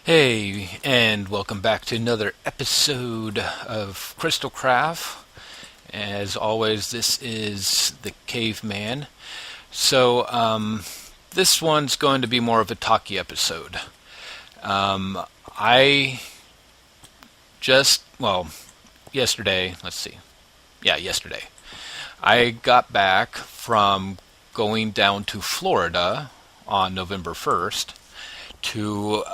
Hey, and welcome back to another episode of CrystalCraft. As always, this is the Caveman. This one's going to be more of a talky episode. I just, yesterday, yesterday, I got back from going down to Florida on November 1st to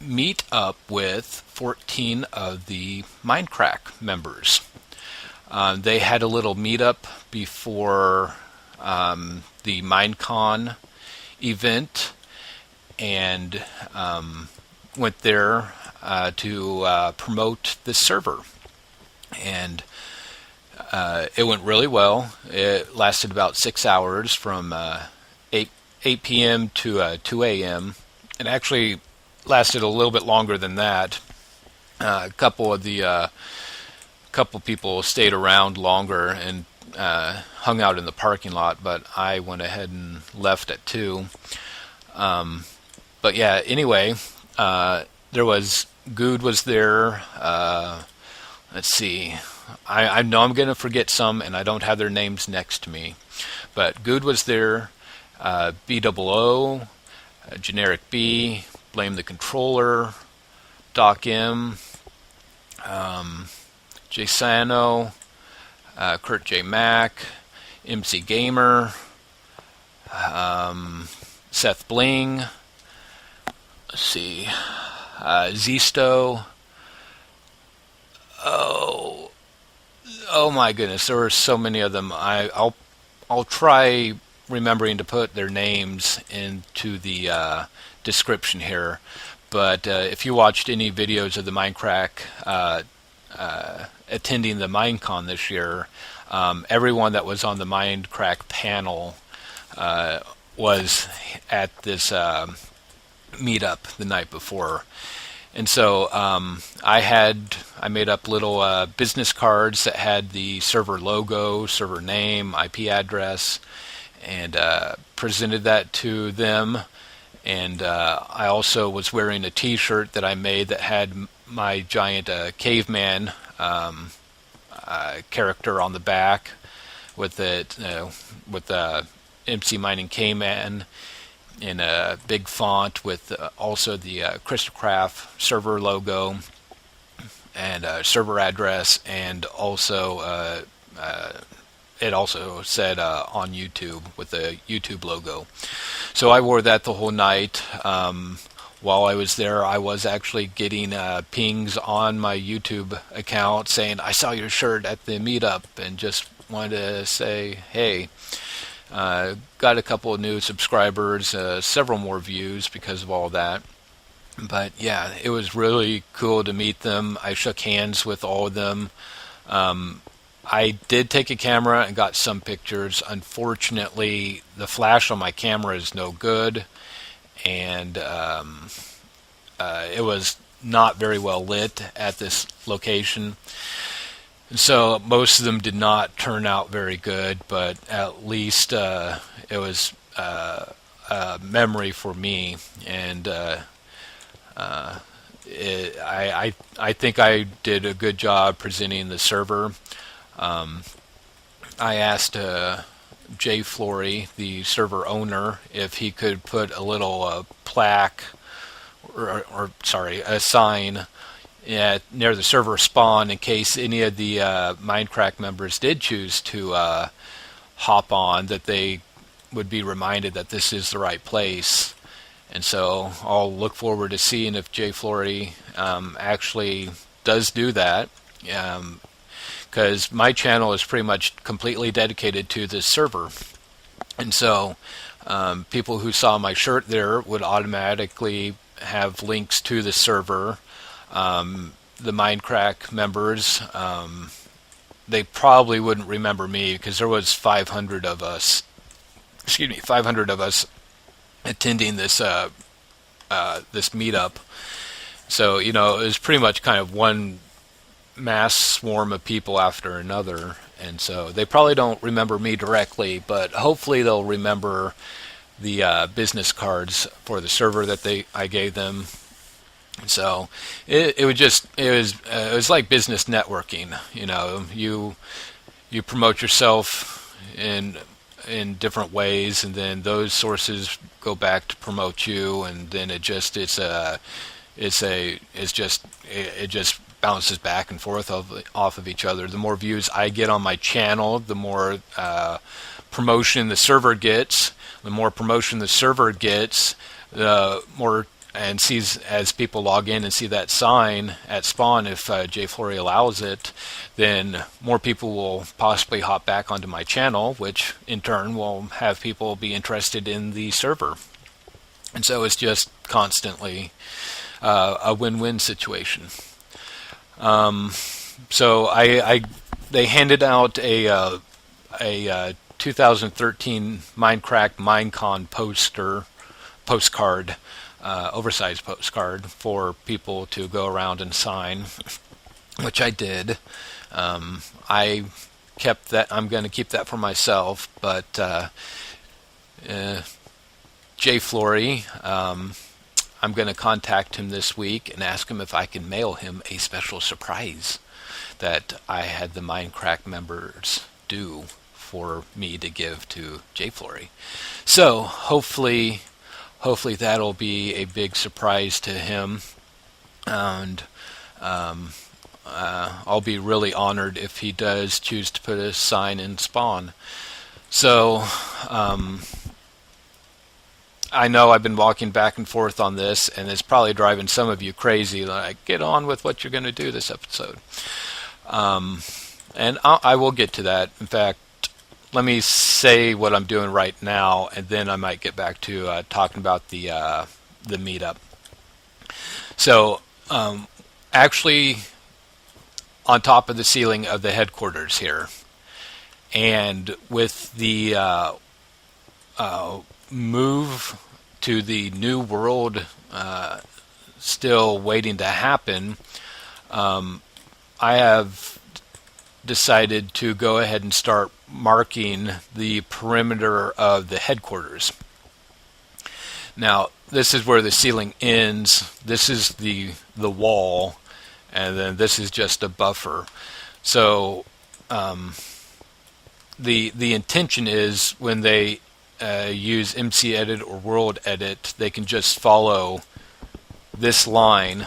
meet up with 14 of the MindCrack members. They had a little meetup before the MindCon event and went there to promote the server. And it went really well. It lasted about 6 hours from 8 p.m. to 2 a.m. It actually lasted a little bit longer than that. A couple people stayed around longer and hung out in the parking lot, but I went ahead and left at 2. Anyway, there was Good was there. Let's see. I know I'm going to forget some, and I don't have their names next to me. But Good was there. BOO, Generic B, Blame the Controller, Doc M, J Sano, Kurt J Mack, MC Gamer, Seth Bling, let's see, Zisto. Oh my goodness, there were so many of them. I'll try remembering to put their names into the description here, but if you watched any videos of the MindCrack attending the MindCon this year, everyone that was on the MindCrack panel was at this meetup the night before. And so I made up little business cards that had the server logo, server name, IP address, and presented that to them. And I also was wearing a T-shirt that I made that had my giant caveman character on the back with it, with MCMiningCaveman in a big font with also the CrystalCraft Server logo and server address, and also it also said on YouTube with the YouTube logo. So I wore that the whole night. While I was there, I was actually getting pings on my YouTube account saying, I saw your shirt at the meetup and just wanted to say, hey. Got a couple of new subscribers, several more views because of all that. But yeah, it was really cool to meet them. I shook hands with all of them. I did take a camera and got some pictures. Unfortunately, the flash on my camera is no good, and it was not very well lit at this location. So most of them did not turn out very good, but at least it was a memory for me, and I think I did a good job presenting the server. I asked Jay Flory, the server owner, if he could put a little plaque, a sign near the server spawn in case any of the MindCrack members did choose to hop on, that they would be reminded that this is the right place. And so I'll look forward to seeing if Jay Flory actually does do that, because my channel is pretty much completely dedicated to this server. And so people who saw my shirt there would automatically have links to the server. The MindCrack members, they probably wouldn't remember me because there was 500 of us attending this this meetup. So, it was pretty much kind of one mass swarm of people after another, and so they probably don't remember me directly, but hopefully they'll remember the business cards for the server that I gave them. So it was like business networking. You promote yourself in different ways, and then those sources go back to promote you, and then it just bounces back and forth off of each other. The more views I get on my channel, the more promotion the server gets. The more promotion the server gets, the more, and sees, as people log in and see that sign at spawn, if JFlory allows it, then more people will possibly hop back onto my channel, which in turn will have people be interested in the server. And so it's just constantly a win-win situation. So they handed out a 2013 MindCrack Minecon postcard, oversized postcard for people to go around and sign, which I did. I kept that. I'm going to keep that for myself, but JFlory, I'm going to contact him this week and ask him if I can mail him a special surprise that I had the MindCrack members do for me to give to JFlory. So hopefully that'll be a big surprise to him, and I'll be really honored if he does choose to put a sign in spawn. So I know I've been walking back and forth on this, and it's probably driving some of you crazy. Like, get on with what you're going to do this episode. And I will get to that. In fact, let me say what I'm doing right now, and then I might get back to talking about the meetup. So, actually, on top of the ceiling of the headquarters here, and with the move to the new world still waiting to happen, I have decided to go ahead and start marking the perimeter of the headquarters. Now, this is where the ceiling ends. This is the wall, and then this is just a buffer. So the intention is, when they use MC Edit or World Edit, they can just follow this line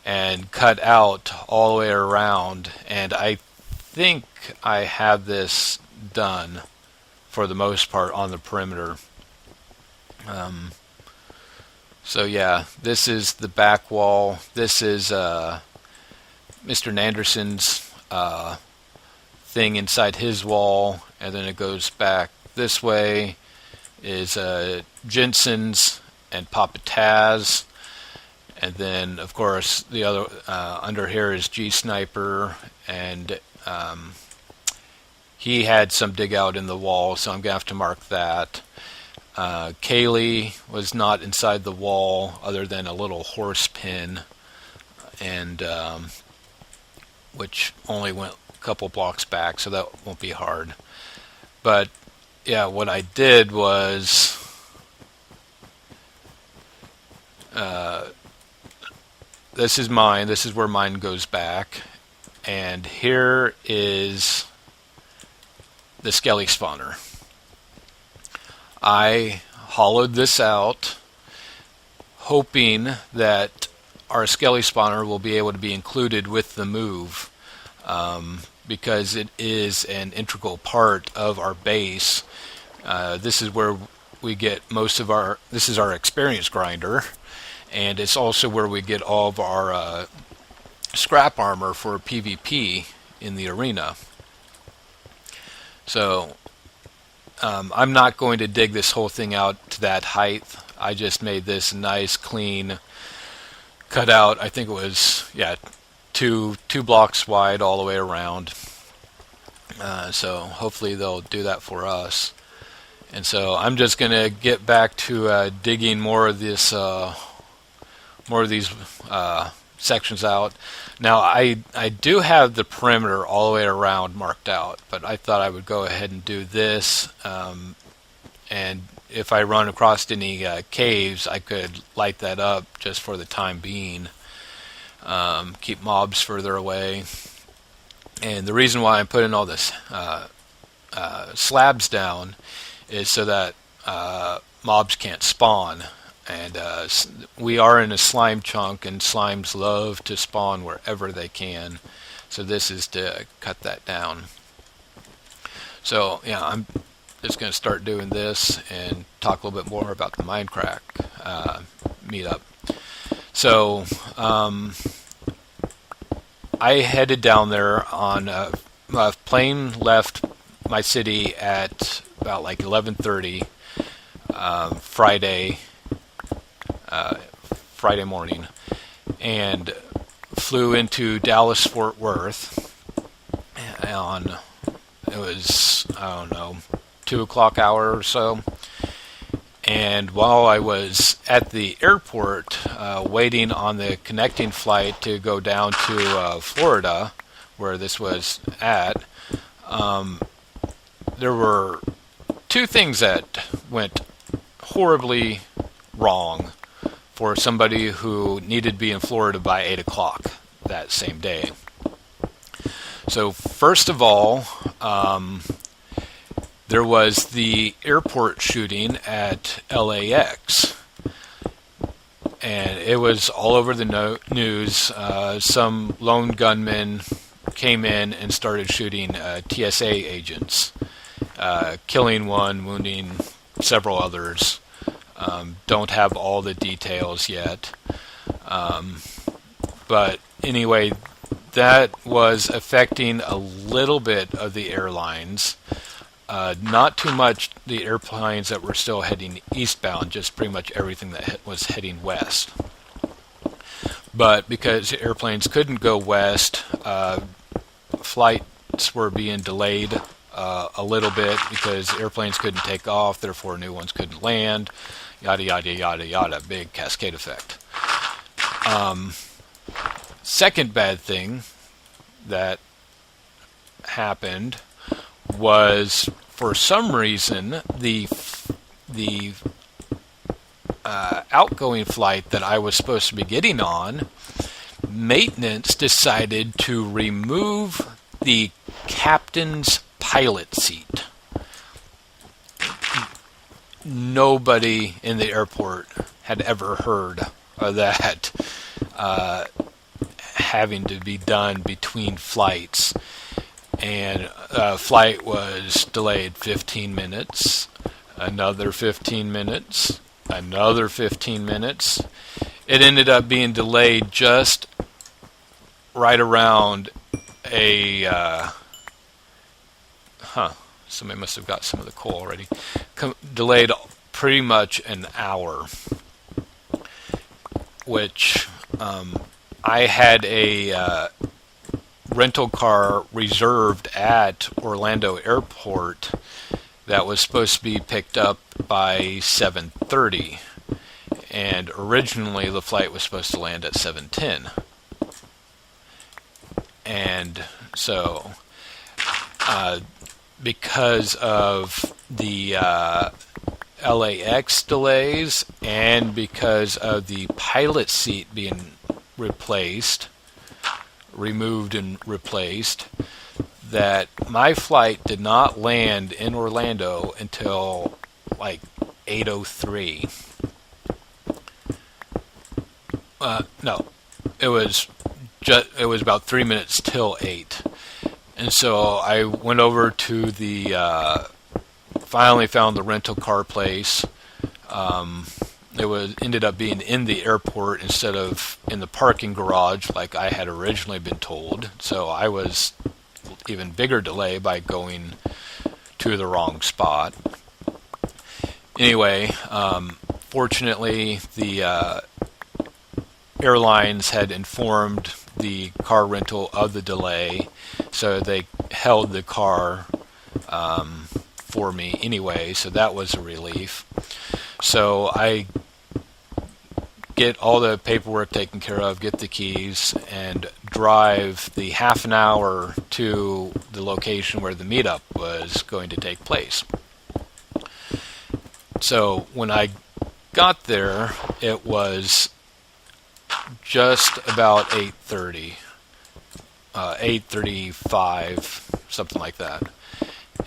and cut out all the way around, and I think I have this done for the most part on the perimeter. So yeah, this is the back wall. This is MrNanderson's thing inside his wall, and then it goes back this way is Jenson's and Papataz. And then, of course, the other under here is G Sniper, and he had some dig out in the wall, so I'm gonna have to mark that. Kalie was not inside the wall, other than a little horse pin, and which only went a couple blocks back, so that won't be hard. But yeah, what I did was this is mine. This is where mine goes back. And here is the skelly spawner. I hollowed this out, hoping that our skelly spawner will be able to be included with the move, because it is an integral part of our base. This is where we get most of our, this is our experience grinder, and it's also where we get all of our scrap armor for PvP in the arena. So I'm not going to dig this whole thing out to that height. I just made this nice, clean cutout. I think it was, yeah, two blocks wide all the way around. So hopefully they'll do that for us. And so I'm just going to get back to digging more of this, more of these sections out. Now I do have the perimeter all the way around marked out, but I thought I would go ahead and do this and if I run across any caves, I could light that up just for the time being. Keep mobs further away. And the reason why I'm putting all this slabs down is so that mobs can't spawn. And we are in a slime chunk, and slimes love to spawn wherever they can. So this is to cut that down. So yeah, I'm just going to start doing this and talk a little bit more about the MindCrack meetup. So I headed down there on plane left my city at about like 11:30 Friday morning, and flew into Dallas Fort Worth on, it was, I don't know, 2 o'clock hour or so. And while I was at the airport waiting on the connecting flight to go down to Florida, where this was at, there were two things that went horribly wrong for somebody who needed to be in Florida by 8 o'clock that same day. So first of all, there was the airport shooting at LAX, and it was all over the news. Some lone gunmen came in and started shooting TSA agents, killing one, wounding several others. Don't have all the details yet. But anyway, that was affecting a little bit of the airlines. Not too much the airplanes that were still heading eastbound, just pretty much everything that was heading west. But because airplanes couldn't go west, flights were being delayed a little bit because airplanes couldn't take off, therefore new ones couldn't land, yada yada yada yada, big cascade effect. Second bad thing that happened was, for some reason, the outgoing flight that I was supposed to be getting on, maintenance decided to remove the captain's pilot seat. Nobody in the airport had ever heard of that having to be done between flights. And flight was delayed 15 minutes, another 15 minutes, another 15 minutes. It ended up being delayed just right around a... somebody must have got some of the coal already. Delayed pretty much an hour, which I had a rental car reserved at Orlando Airport that was supposed to be picked up by 7:30, and originally the flight was supposed to land at 7:10. And so because of the LAX delays and because of the pilot seat being removed and replaced, that my flight did not land in Orlando until like 8:03. No, it was about 3 minutes till 8. And so I went over to the finally found the rental car place. It ended up being in the airport instead of in the parking garage like I had originally been told. So I was even bigger delay by going to the wrong spot. Anyway, fortunately, the airlines had informed the car rental of the delay, so they held the car for me anyway, so that was a relief. So I get all the paperwork taken care of, get the keys, and drive the half an hour to the location where the meetup was going to take place. So when I got there, it was just about 8:30, 8:35, something like that.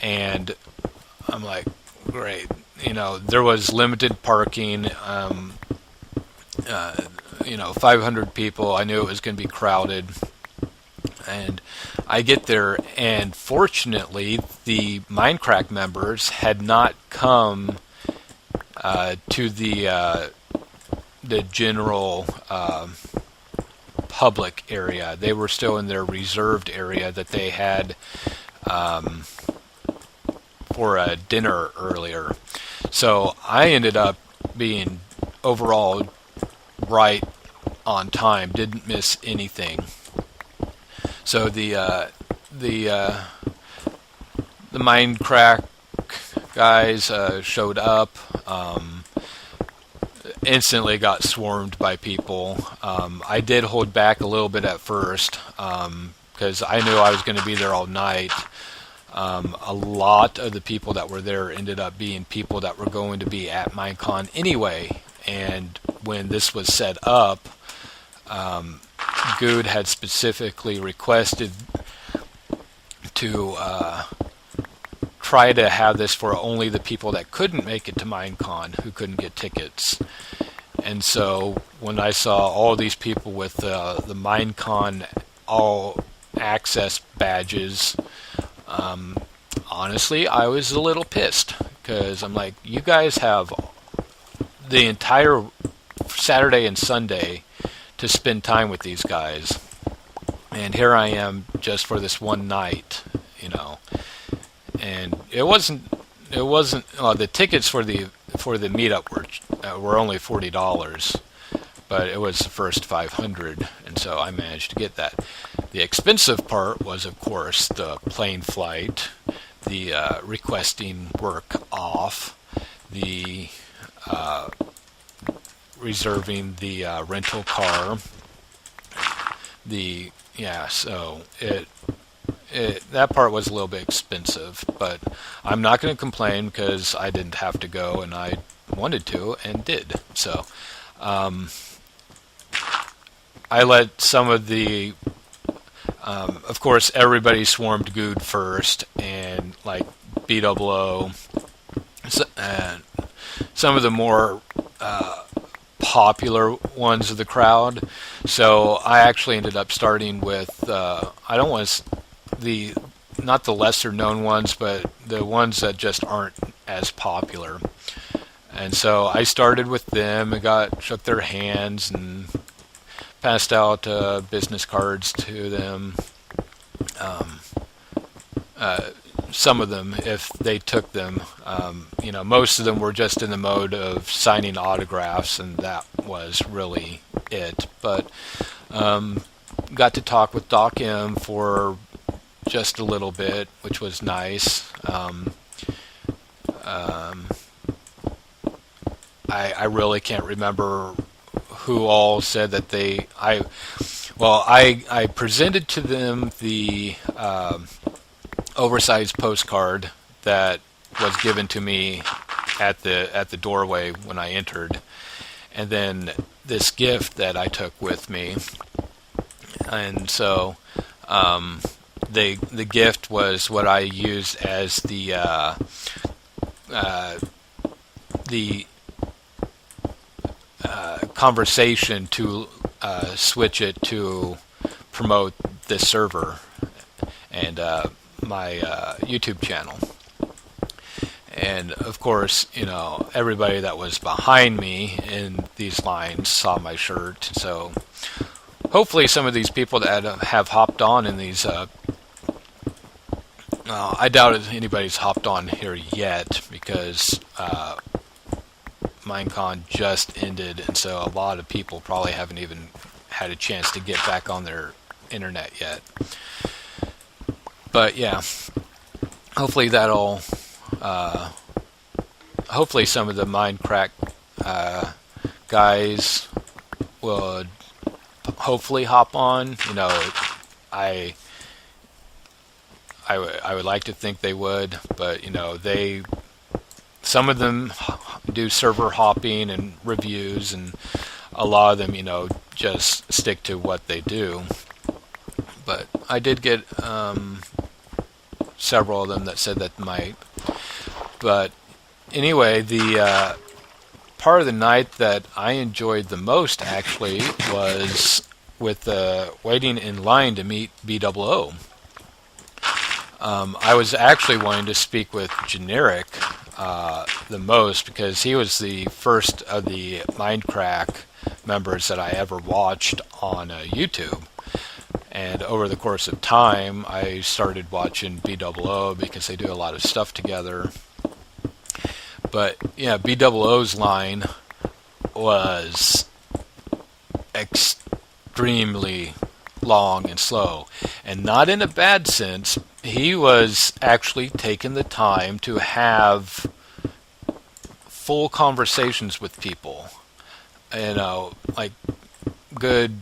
And I'm like, great. There was limited parking. 500 people. I knew it was going to be crowded. And I get there, and fortunately, the MindCrack members had not come to the general public area. They were still in their reserved area that they had for a dinner earlier. So I ended up being overall right on time. Didn't miss anything. So the MindCrack guys showed up. Instantly got swarmed by people. I did hold back a little bit at first because I knew I was going to be there all night. A lot of the people that were there ended up being people that were going to be at Minecon anyway. And when this was set up, Good had specifically requested to try to have this for only the people that couldn't make it to Minecon, who couldn't get tickets. And so when I saw all these people with the Minecon all access badges, honestly, I was a little pissed because I'm like, you guys have the entire Saturday and Sunday to spend time with these guys, and here I am just for this one night, And it wasn't. The tickets for the meetup were only $40, but it was the first 500, and so I managed to get that. The expensive part was, of course, the plane flight, the requesting work off, the reserving the rental car. So that part was a little bit expensive, but I'm not going to complain because I didn't have to go, and I wanted to and did. So I let some of the of course everybody swarmed Good first, and like BWO, and some of the more popular ones of the crowd. So I actually ended up starting with not the lesser known ones, but the ones that just aren't as popular. And so I started with them and shook their hands and passed out business cards to them. Some of them, if they took them, most of them were just in the mode of signing autographs, and that was really it. But got to talk with Doc M for just a little bit, which was nice. I really can't remember who all said that I presented to them the oversized postcard that was given to me at the doorway when I entered, and then this gift that I took with me. And so the gift was what I used as the conversation to switch it to promote this server and my YouTube channel. And of course, everybody that was behind me in these lines saw my shirt. So hopefully some of these people that have hopped on in these, I doubt if anybody's hopped on here yet because Minecon just ended, and so a lot of people probably haven't even had a chance to get back on their internet yet. But yeah, hopefully hopefully some of the MindCrack guys would hopefully hop on. I would like to think they would, but some of them do server hopping and reviews, and a lot of them, just stick to what they do. But I did get several of them that said that might. But anyway, the part of the night that I enjoyed the most actually was with waiting in line to meet BOO. I was actually wanting to speak with Generic the most, because he was the first of the MindCrack members that I ever watched on YouTube. And over the course of time, I started watching BOO because they do a lot of stuff together. But yeah, BOO's line was extremely long and slow, and not in a bad sense. He was actually taking the time to have full conversations with people, like good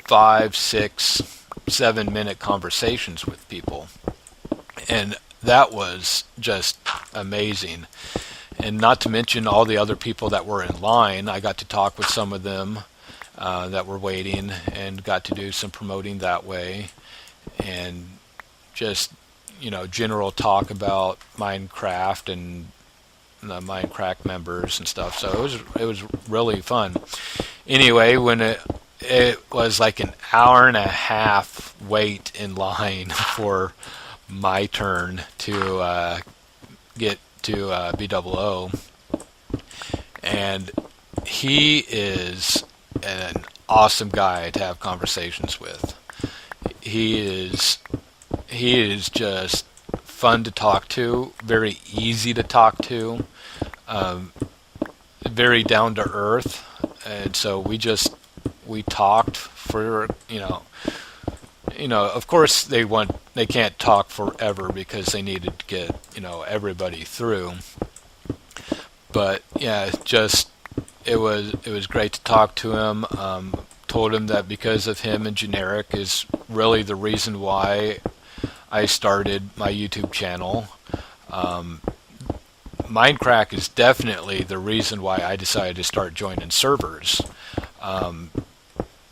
5, 6, 7 minute conversations with people, and that was just amazing. And not to mention all the other people that were in line. I got to talk with some of them that were waiting, and got to do some promoting that way, and just general talk about Minecraft and the MindCrack members and stuff. So it was really fun. Anyway, when it was like an hour and a half wait in line for my turn to get to BOO, and he is an awesome guy to have conversations with. He is just fun to talk to, very easy to talk to, very down to earth, and so we talked for of course they can't talk forever because they needed to get everybody through. But yeah, it was great to talk to him. Told him that because of him and Generic is really the reason why I started my YouTube channel. MindCrack is definitely the reason why I decided to start joining servers.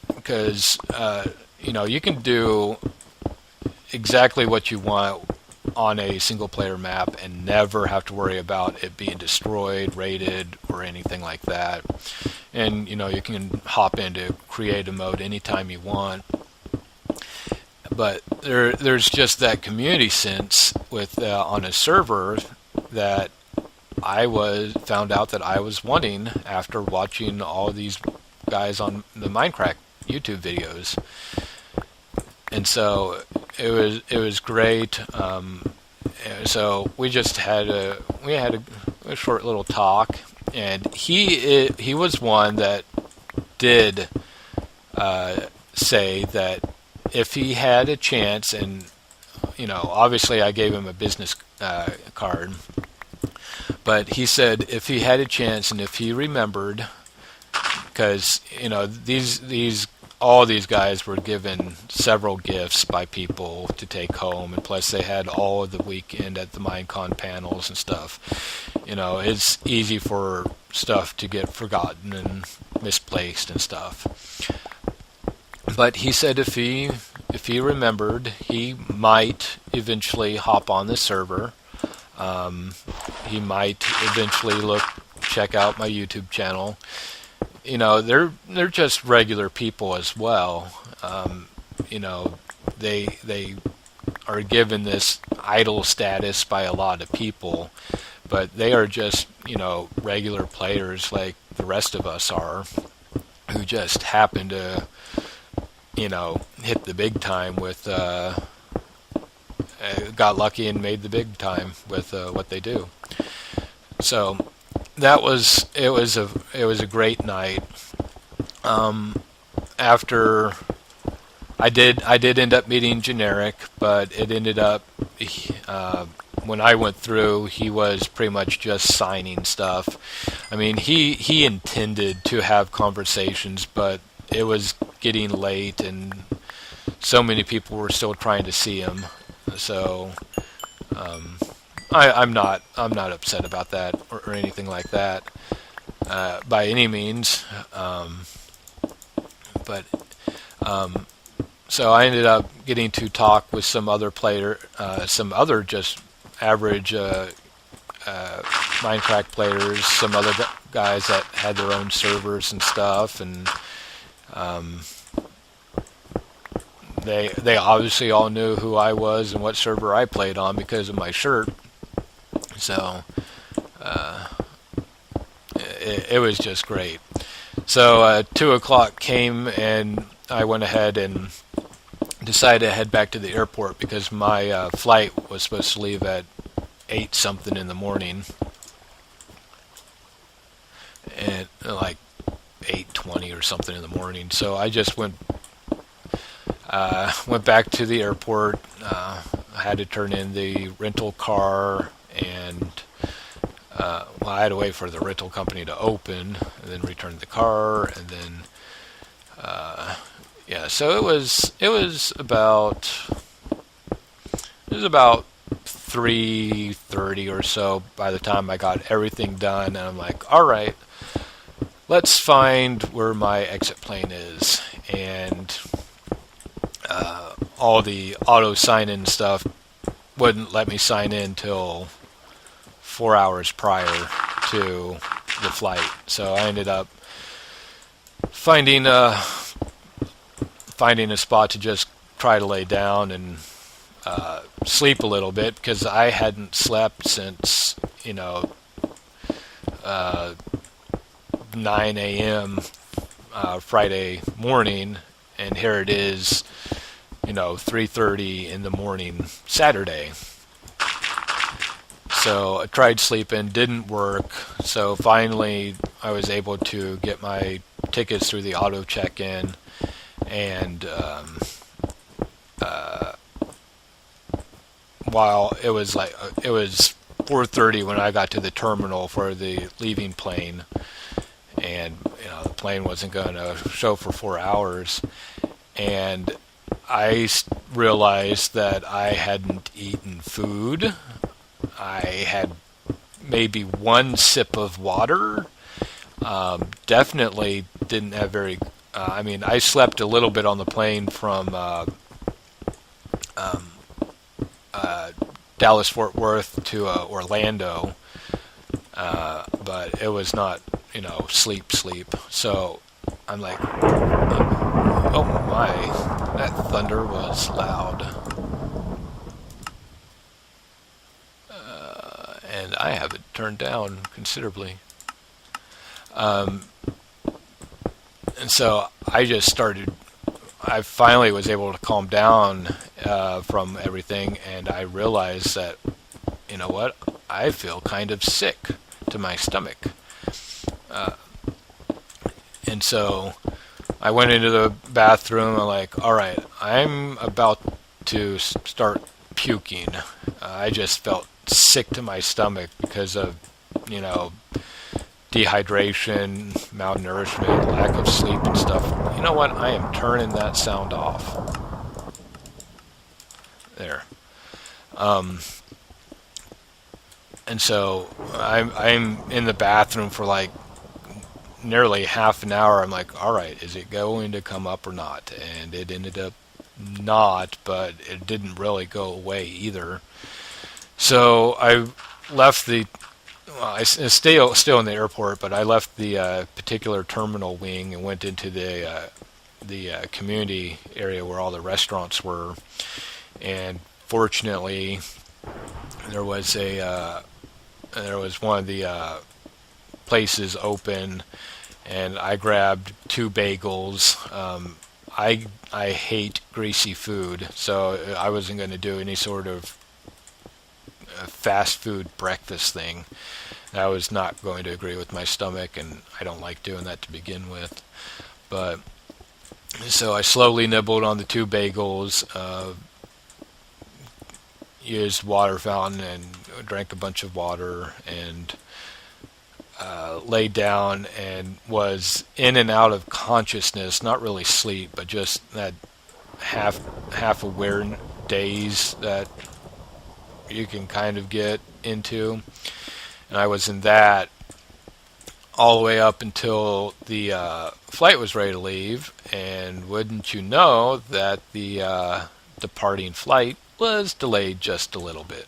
Because you can do exactly what you want on a single player map and never have to worry about it being destroyed, raided, or anything like that. And you can hop into creative mode anytime you want. But there's just that community sense with on a server that I found out that I was wanting after watching all these guys on the MindCrack YouTube videos. And so it was great. So we just had a short little talk, and he was one that did say that if he had a chance, and obviously I gave him a business card, but he said if he had a chance and if he remembered, because all these guys were given several gifts by people to take home, and plus they had all of the weekend at the Minecon panels and stuff. It's easy for stuff to get forgotten and misplaced and stuff. But he said if he remembered, he might eventually hop on the server. He might eventually check out my YouTube channel. They're just regular people as well. They are given this idol status by a lot of people, but they are just regular players like the rest of us are, who just happen to hit the big time with got lucky and made the big time with what they do. So it was a great night. After I did end up meeting Generic, but it ended up when I went through, he was pretty much just signing stuff. I mean, he intended to have conversations, but it was getting late and so many people were still trying to see him. So I'm not upset about that or anything like that by any means. But so I ended up getting to talk with some other some other just average MindCrack players, some other guys that had their own servers and stuff, and they obviously all knew who I was and what server I played on because of my shirt. So it was just great. So 2 o'clock came, and I went ahead and decided to head back to the airport because my flight was supposed to leave at 8 something in the morning, and like 8:20 or something in the morning. So I just went back to the airport. I had to turn in the rental car, and well, I had to wait for the rental company to open, and then return the car, and then yeah. So it was about 3:30 or so by the time I got everything done, and I'm like, all right, let's find where my exit plane is. And all the auto sign-in stuff wouldn't let me sign in till 4 hours prior to the flight. So I ended up finding a spot to just try to lay down and sleep a little bit, because I hadn't slept since 9 a.m. Friday morning, and here it is 3:30 in the morning Saturday. So I tried sleeping, didn't work. So finally I was able to get my tickets through the auto check-in, and while it was 4:30 when I got to the terminal for the leaving plane, and the plane wasn't going to show for 4 hours, and I realized that I hadn't eaten food. I had maybe one sip of water. Definitely didn't have very. I slept a little bit on the plane from Dallas Fort Worth to Orlando, but it was not sleep. So I'm like, oh my, that thunder was loud. And I have it turned down considerably. And so I finally was able to calm down from everything, and I realized that, what, I feel kind of sick to my stomach. And so I went into the bathroom. I'm like, all right, I'm about to start puking. I just felt sick to my stomach because of, dehydration, malnourishment, lack of sleep and stuff. You know what? I am turning that sound off. There. And so I'm in the bathroom for like nearly half an hour. I'm like, all right, is it going to come up or not? And it ended up not, but it didn't really go away either. So I left I still in the airport, but I left the particular terminal wing and went into the community area where all the restaurants were. And fortunately, there was one of the places open, and I grabbed 2 bagels. I hate greasy food, so I wasn't going to do any sort of fast food breakfast thing. I was not going to agree with my stomach, and I don't like doing that to begin with. But so I slowly nibbled on the 2 bagels, used water fountain and drank a bunch of water, and laid down and was in and out of consciousness, not really sleep, but just that half aware daze that you can kind of get into, and I was in that all the way up until the flight was ready to leave, and wouldn't you know that the departing flight was delayed just a little bit.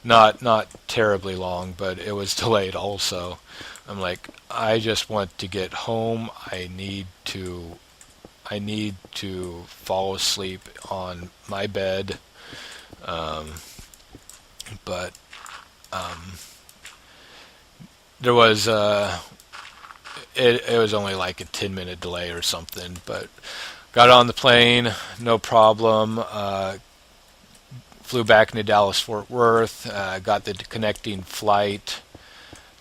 Not terribly long, but it was delayed also. I'm like, I just want to get home. I need to fall asleep on my bed. But there was it was only like a 10-minute delay or something, but got on the plane, no problem. Flew back into Dallas Fort Worth, got the connecting flight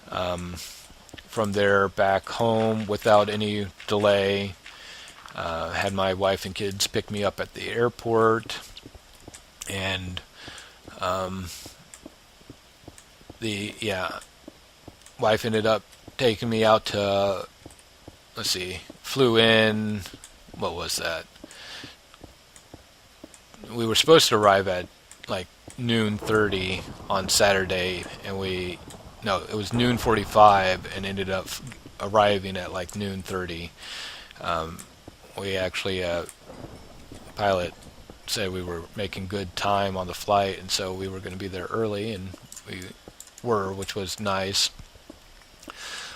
from there back home without any delay. Had my wife and kids pick me up at the airport, and the wife ended up taking me out to, flew in, what was that? We were supposed to arrive at like noon 30 on Saturday, and it was noon 45, and ended up arriving at like noon 30. We actually, pilot said we were making good time on the flight, and so we were going to be there early, and we were, which was nice.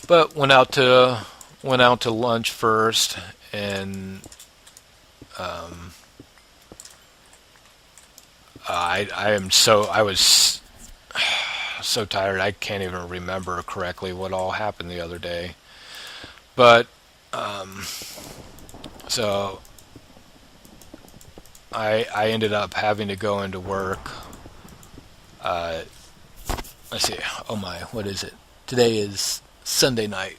But went out to lunch first, and I was so tired I can't even remember correctly what all happened the other day. But so I ended up having to go into work. Let's see. Oh my, what is it? Today is Sunday night.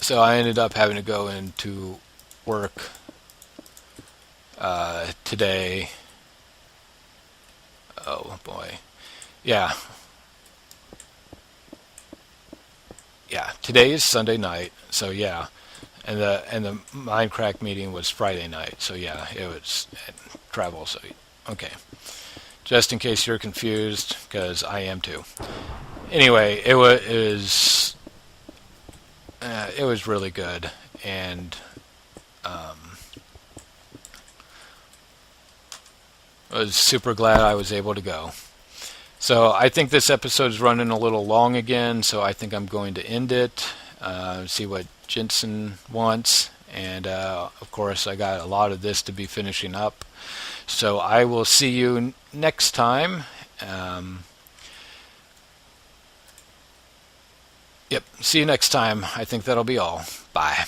So I ended up having to go into work today. Oh boy. Yeah, today is Sunday night. So yeah. And the MindCrack meeting was Friday night. So yeah, it was travel, so okay. Just in case you're confused, because I am too. Anyway, it was really good, and I was super glad I was able to go. So I think this episode's running a little long again, so I think I'm going to end it, see what Jensen wants, and of course I got a lot of this to be finishing up. So I will see you next time. See you next time. I think that'll be all. Bye.